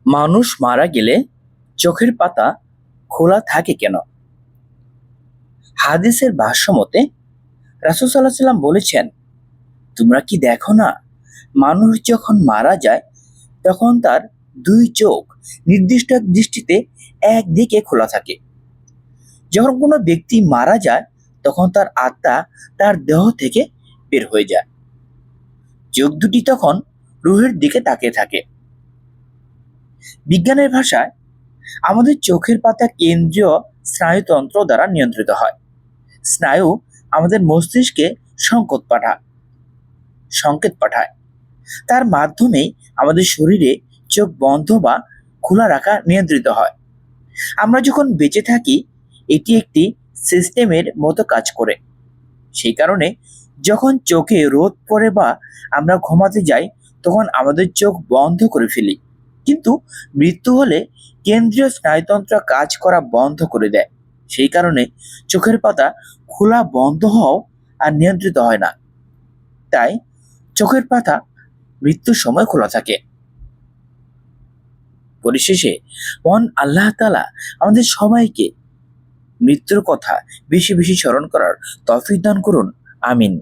মানুষ মারা গেলে চোখের পাতা খোলা থাকে কেন? হাদিসের ভাষ্য মতে রাসূল সাল্লাল্লাহু আলাইহি সাল্লাম বলেছেন, তোমরা কি দেখো না, মানুষ যখন মারা যায় তখন তার দুই চোখ নির্দিষ্ট দৃষ্টিতে একদিকে খোলা থাকে। যখন কোনো ব্যক্তি মারা যায় তখন তার আত্মা তার দেহ থেকে বের হয়ে যায়। চোখ দুটি তখন রূহের দিকে তাকিয়ে থাকে। বিজ্ঞানের ভাষায় আমাদের চোখের পাতা কেন্দ্রীয় স্নায়ুতন্ত্র দ্বারা নিয়ন্ত্রিত হয়। স্নায়ু আমাদের মস্তিষ্কে সংকেত পাঠায়। তার মাধ্যমেই আমাদের শরীরে চোখ বন্ধ বা খোলা রাখা নিয়ন্ত্রিত হয়। আমরা যখন বেঁচে থাকি এটি একটি সিস্টেমের মতো কাজ করে। সেই কারণে যখন চোখে রোদ পড়ে বা আমরা ঘুমাতে যাই তখন আমাদের চোখ বন্ধ করে ফেলি, কিন্তু মৃত্যু হলে কেন্দ্রীয় স্নায়ুতন্ত্র কাজ করা বন্ধ করে দেয়। সেই কারণে চোখের পাতা খোলা বন্ধ হওয়া আর নিয়ন্ত্রিত হয় না। তাই চোখের পাতা মৃত্যুর সময় খোলা থাকে। পরিশেষে মহান আল্লাহ তাআলা আমাদের সবাইকে মৃত্যুর কথা বেশি বেশি স্মরণ করার তৌফিক দান করুন। আমিন।